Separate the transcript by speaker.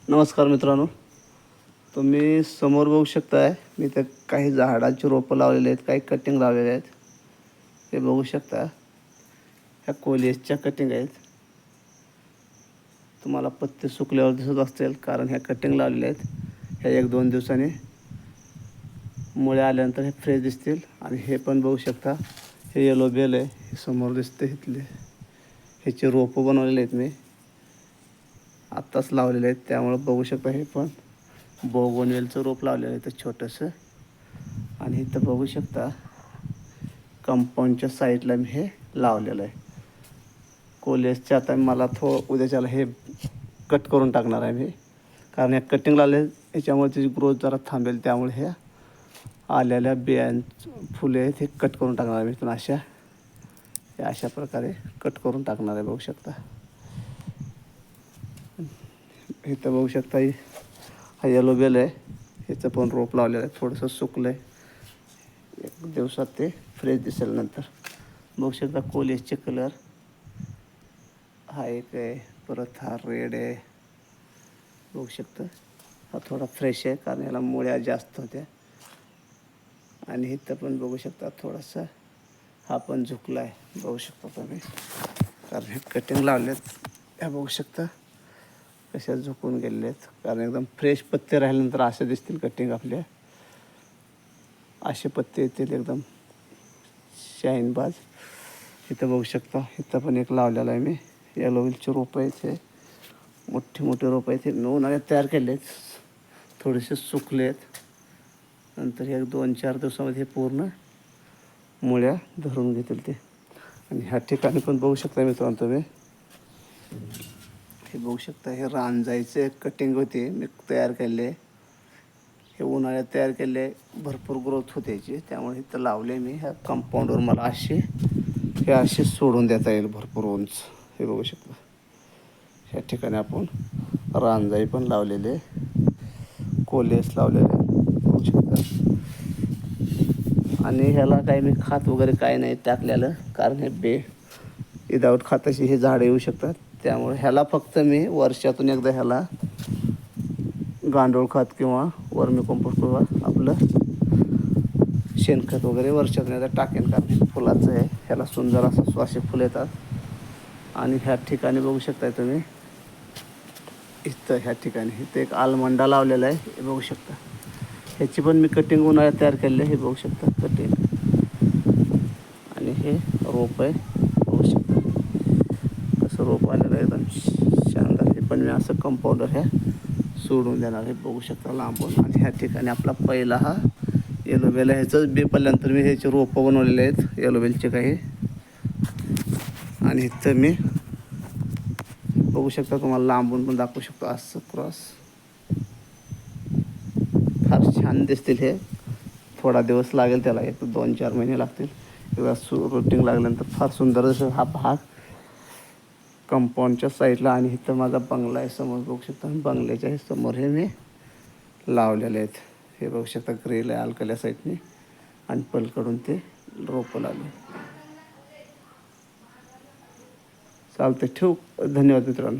Speaker 1: नमस्कार मित्रांनो, तुम्ही समोर बघू शकताय मी तर काही झाडांची रोपं लावलेली आहेत, काही कटिंग लावलेले आहेत. हे बघू शकता, ह्या कोलियसच्या कटिंग आहेत. तुम्हाला पत्ते सुकल्यावर दिसत असतील कारण ह्या कटिंग लावलेल्या आहेत. ह्या 1-2 दिवसांनी मुळे आल्यानंतर हे फ्रेश दिसतील. आणि हे पण बघू शकता, हे येलो बेल आहे, हे समोर दिसते. इथले ह्याचे रोपं बनवलेले आहेत मी आत्ताच लावलेले आहेत, त्यामुळे बघू शकता. हे पण बोगनवेलचं रोप लावलेलं आहे इथं छोटंसं. आणि इथं बघू शकता कंपाऊंडच्या साईडला मी हे लावलेलं आहे कोलियसचे. आता मला उद्याच्याला हे कट करून टाकणार आहे मी, कारण या कटिंग लावले याच्यामुळे त्याची ग्रोथ जरा थांबेल. त्यामुळे हे आलेल्या फुले आहेत हे कट करून टाकणार आहे मी. पण अशा प्रकारे कट करून टाकणार आहे. बघू शकता, इथं बघू शकता हा येलो बेल आहे, ह्याचं पण रोप लावलेलं आहे. थोडंसं सुकलं आहे, 1 दिवसात ते फ्रेश दिसेल. नंतर बघू शकता कोलियसचे कलर, हा एक आहे, परत हा रेड आहे. बघू शकता हा थोडा फ्रेश आहे कारण याला मुळ्या जास्त होत्या. आणि इथं पण बघू शकता थोडासा हा पण झुकला आहे. बघू शकता तुम्ही, कारण हे कटिंग लावलेत. ह्या बघू शकता कशा झुकून गेलेले आहेत, कारण एकदम फ्रेश पत्ते राहिल्यानंतर असे दिसतील कटिंग आपल्या. असे पत्ते येतील एकदम शाईनबाज. इथं बघू शकता, इथं पण एक लावलेला आहे मी. येलो बेलचे रोपं आहेत, हे मोठे रोपं आहेत. हे मी उन्हाळ्यात तयार केले आहेत, थोडेसे सुकले आहेत. नंतर एक 2-4 दिवसामध्ये हे पूर्ण मुळ्या धरून घेतील ते. आणि ह्या ठिकाणी पण बघू शकता मित्रांनो तुम्ही, हे बघू शकता हे रांजायचे कटिंग होते मी तयार केले. हे उन्हाळ्यात तयार केले, भरपूर ग्रोथ होते याची, त्यामुळे इथं लावले मी. ह्या कंपाऊंडवर मला असे सोडून देता येईल भरपूर उंच. हे बघू शकता, ह्या ठिकाणी आपण रांजाई पण लावलेले, कोलियस लावलेले बघू शकता. आणि ह्याला काही मी खात वगैरे काही नाही टाकलेलं, कारण हे विदाऊट खताची हे झाडं येऊ शकतात. त्यामुळे ह्याला फक्त मी वर्षातून एकदा ह्याला गांडूळ खत किंवा वर्मी कंपोस्ट किंवा आपलं शेणखत वगैरे वर्षातून एकदा टाकेन, कारण हे फुलाचं आहे. ह्याला सुंदर असं सुवासिक फुलं येतात. आणि ह्या ठिकाणी बघू शकताय तुम्ही, ह्या ठिकाणी इथं एक आलमंडा लावलेला आहे. हे बघू शकता, ह्याची पण मी कटिंग उन्हाळ्यात तयार केलेली आहे. हे बघू शकता कटिंग. आणि हे रोप आहे, बघू शकता कसं रोप आलेलं आहे, एकदम शानदार. हे पण मी असं कंपाऊंडर ह्या सोडून देणार आहे. बघू शकता लांबून. आणि ह्या ठिकाणी आपला पहिला हा येलो बेल आहे. ह्याचंच बी पडल्यानंतर मी ह्याचे रोपं बनवलेले आहेत येलो बेलचे काही. आणि इथं मी बघू शकता, तुम्हाला लांबून पण दाखवू शकतो असं क्रॉस. फार छान दिसतील हे. थोडा दिवस लागेल त्याला, 1-2-4 महिने लागतील. एकदा रूटिंग लागल्यानंतर फार सुंदर असं हा भाग कंपाऊंडच्या साईडला. आणि इथं माझा बंगला आहे समोर, बघू शकता. बंगल्याच्या हे समोर हे मी लावलेले आहेत. हे बघू शकता ग्रिल आहे अलीकडल्या साईडने, आणि पलीकडून ते रोपं लावले. चालते, ठेवू. धन्यवाद मित्रांनो.